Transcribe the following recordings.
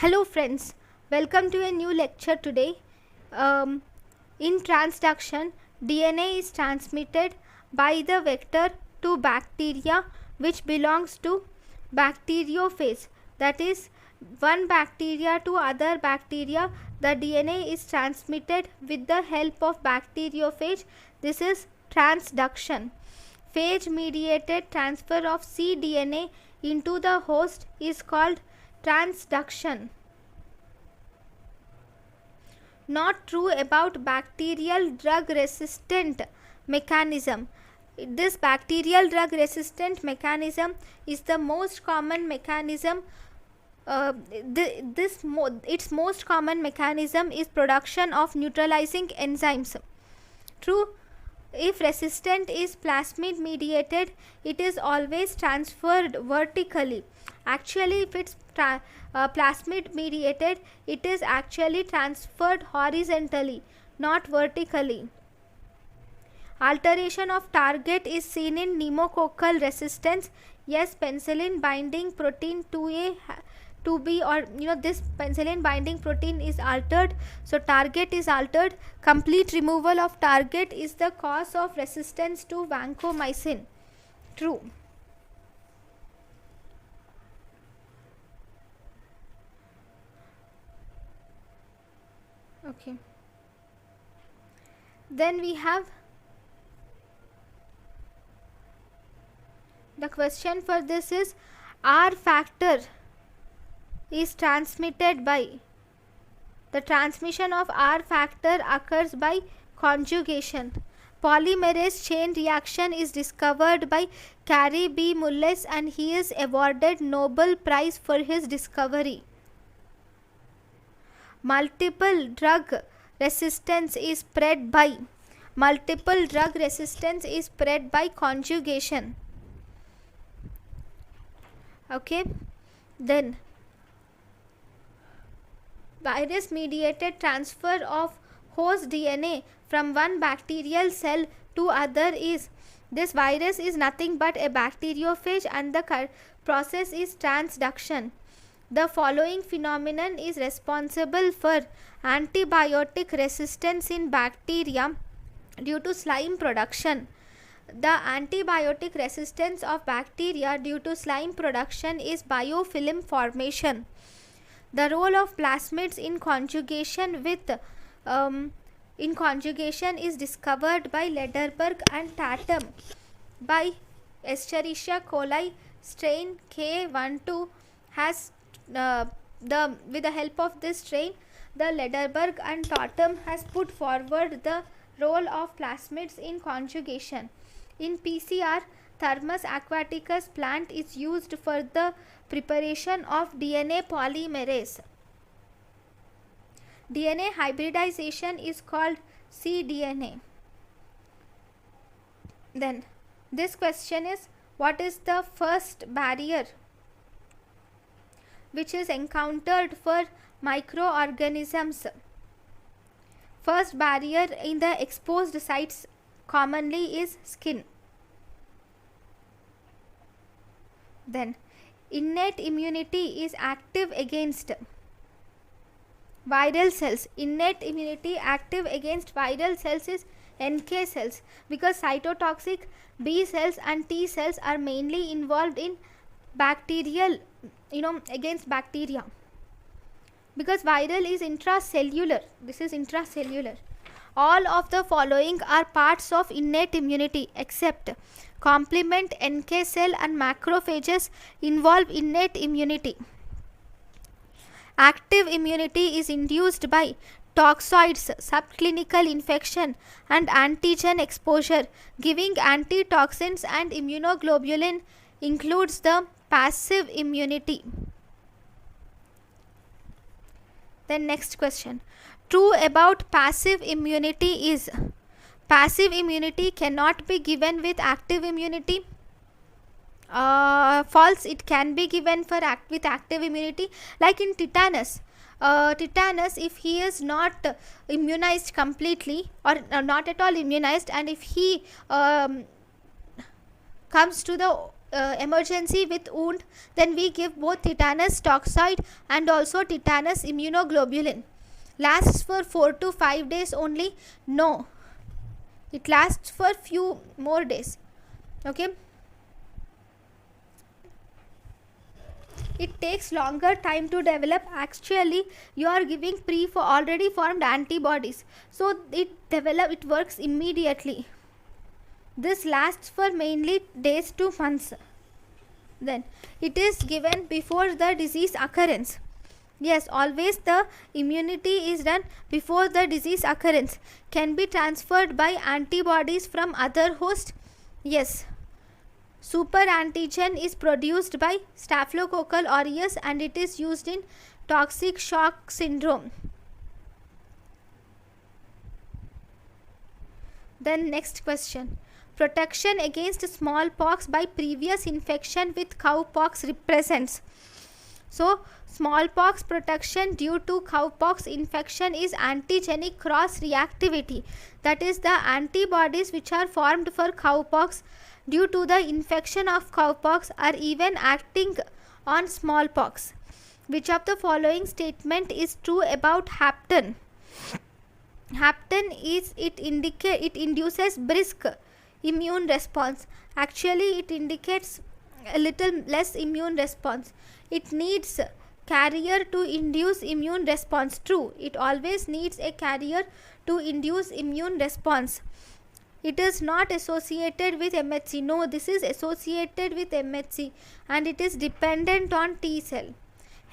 Hello friends, welcome to a new lecture today. In transduction, DNA is transmitted by the vector to bacteria which belongs to bacteriophage. That is, one bacteria to other bacteria, the DNA is transmitted with the help of bacteriophage. This is transduction. Phage mediated transfer of cDNA into the host is called transduction. Not true about bacterial drug resistant mechanism. This bacterial drug resistant mechanism is the most common mechanism. Its most common mechanism is production of neutralizing enzymes. True. If resistant is plasmid mediated, it is always transferred vertically. Actually, if it's plasmid mediated, it is actually transferred horizontally, not vertically. Alteration of target is seen in pneumococcal resistance. Yes, penicillin binding protein 2A 2B, or this penicillin binding protein is altered, so target is altered. Complete removal of target is the cause of resistance to vancomycin. True. Okay, then we have the question for this is R factor is transmitted by, the transmission of R factor occurs by conjugation. Polymerase chain reaction is discovered by Carey B. Mullis and he is awarded Nobel Prize for his discovery. Multiple drug resistance is spread by, conjugation. Okay, then virus mediated transfer of host DNA from one bacterial cell to other is, this virus is nothing but a bacteriophage and the process is transduction. The following phenomenon is responsible for antibiotic resistance in bacteria due to slime production. The antibiotic resistance of bacteria due to slime production is biofilm formation. The role of plasmids in conjugation is discovered by Lederberg and Tatum. By Escherichia coli strain K12 has with the help of this strain, the Lederberg and Tatum has put forward the role of plasmids in conjugation. In PCR, Thermus aquaticus plant is used for the preparation of DNA polymerase. DNA hybridization is called cDNA. Then this question is, what is the first barrier which is encountered for microorganisms? First barrier in the exposed sites commonly is skin. Then innate immunity is active against viral cells. Innate immunity active against viral cells is NK cells, because cytotoxic B cells and T cells are mainly involved in bacterial, against bacteria, because viral is intracellular. This is intracellular. All of the following are parts of innate immunity except complement, NK cell and macrophages involve innate immunity. Active immunity is induced by toxoids, subclinical infection and antigen exposure. Giving antitoxins and immunoglobulin includes the passive immunity. Then next question. True about passive immunity is, passive immunity cannot be given with active immunity. False, it can be given with active immunity, like in tetanus. Tetanus, if he is not immunized completely or not at all immunized, and if he comes to the emergency with wound, then we give both tetanus toxoid and also tetanus immunoglobulin. Lasts for 4 to 5 days only? No, it lasts for few more days. Okay, it takes longer time to develop. Actually you are giving already formed antibodies, so it works immediately. This lasts for mainly days to months. Then it is given before the disease occurrence. Yes, always the immunity is done before the disease occurrence. Can be transferred by antibodies from other host? Yes. Super antigen is produced by Staphylococcal aureus and it is used in toxic shock syndrome. Then next question. Protection against smallpox by previous infection with cowpox represents. So smallpox protection due to cowpox infection is antigenic cross reactivity. That is, the antibodies which are formed for cowpox due to the infection of cowpox are even acting on smallpox. Which of the following statement is true about Hapten? Hapten is it induces brisk immune response. Actually it indicates a little less immune response. It needs carrier to induce immune response. True, it always needs a carrier to induce immune response. It is not associated with MHC. No, this is associated with MHC and it is dependent on T cell.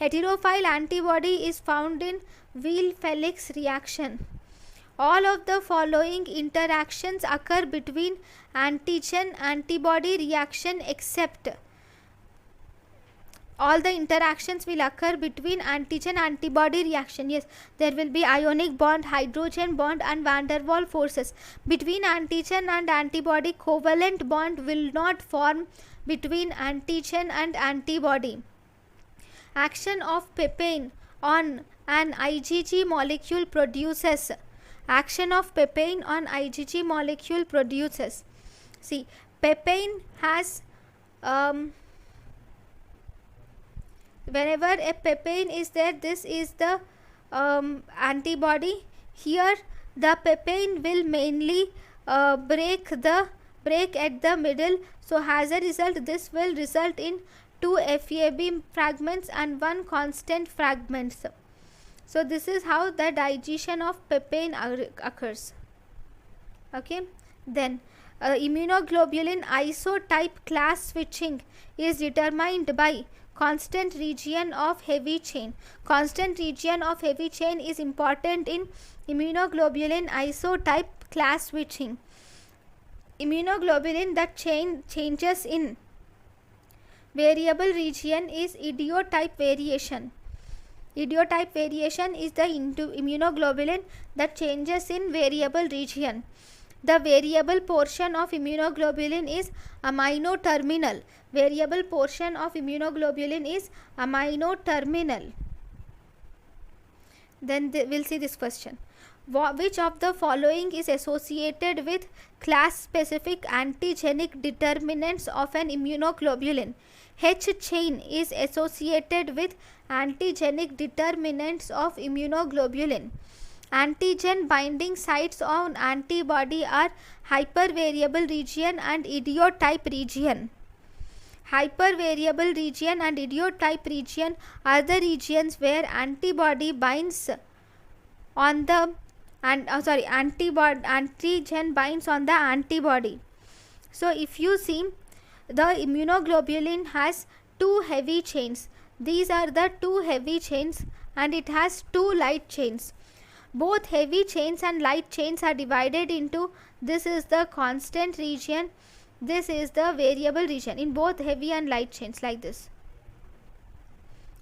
Heterophile antibody is found in Weil-Felix reaction. All of the following interactions occur between antigen antibody reaction except. All the interactions will occur between antigen antibody reaction. Yes, there will be ionic bond, hydrogen bond and van der Waals forces. Between antigen and antibody, covalent bond will not form between antigen and antibody. Action of papain on an IgG molecule produces. Action of papain on IgG molecule produces. See, papain has whenever a papain is there, this is the antibody. Here the papain will mainly break at the middle. So as a result, this will result in 2 FAB fragments and 1 constant fragments. So this is how the digestion of papain occurs. Okay, then immunoglobulin isotype class switching is determined by constant region of heavy chain. Constant region of heavy chain is important in immunoglobulin isotype class switching. Immunoglobulin that changes in variable region is idiotype variation. Idiotype variation is the immunoglobulin that changes in variable region. The variable portion of immunoglobulin is amino terminal. Variable portion of immunoglobulin is amino terminal. Then we'll see this question. Which of the following is associated with class specific antigenic determinants of an immunoglobulin? H chain is associated with antigenic determinants of immunoglobulin. Antigen binding sites on antibody are hypervariable region and idiotype region. Hypervariable region and idiotype region are the regions where antibody binds on the antigen binds on the antibody. So if you see, the immunoglobulin has 2 heavy chains. These are the 2 heavy chains and it has 2 light chains. Both heavy chains and light chains are divided into, this is the constant region, this is the variable region in both heavy and light chains, like this.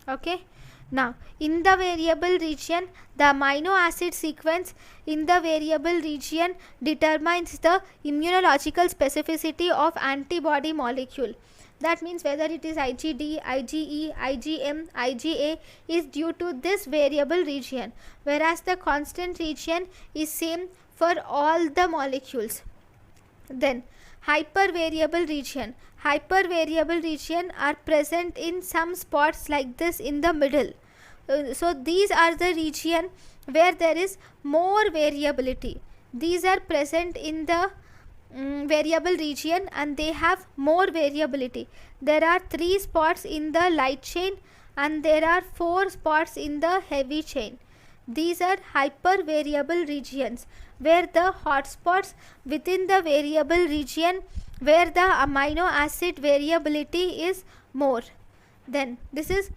Okay. Now in the variable region, the amino acid sequence in the variable region determines the immunological specificity of antibody molecule. That means whether it is IgD, IgE, IgM, IgA is due to this variable region, whereas the constant region is same for all the molecules. Then Hypervariable region. Hypervariable region are present in some spots like this in the middle. So these are the region where there is more variability. These are present in the variable region and they have more variability. There are 3 spots in the light chain and there are 4 spots in the heavy chain. These are hypervariable regions where the hotspots within the variable region where the amino acid variability is more. Then this is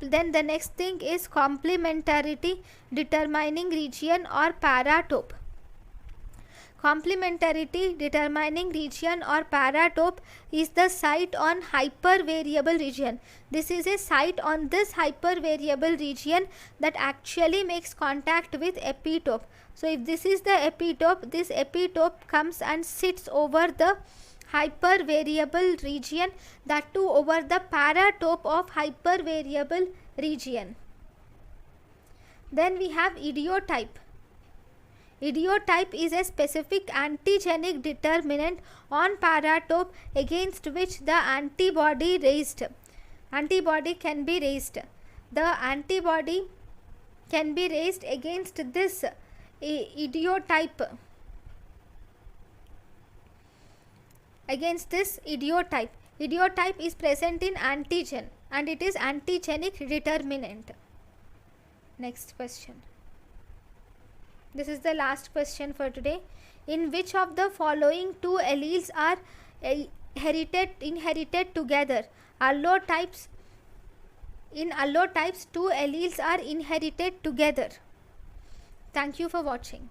then the next thing is complementarity determining region or paratope. Complementarity determining region or paratope is the site on hypervariable region. This is a site on this hypervariable region that actually makes contact with epitope. So if this is the epitope, this epitope comes and sits over the hypervariable region, that too over the paratope of hypervariable region. Then we have idiotype. Idiotype is a specific antigenic determinant on paratope against which the antibody can be raised. The antibody can be raised against this idiotype. Idiotype is present in antigen and it is antigenic determinant. Next question. This is the last question for today. In which of the following 2 alleles are inherited together? Allotypes. In allotypes, 2 alleles are inherited together. Thank you for watching.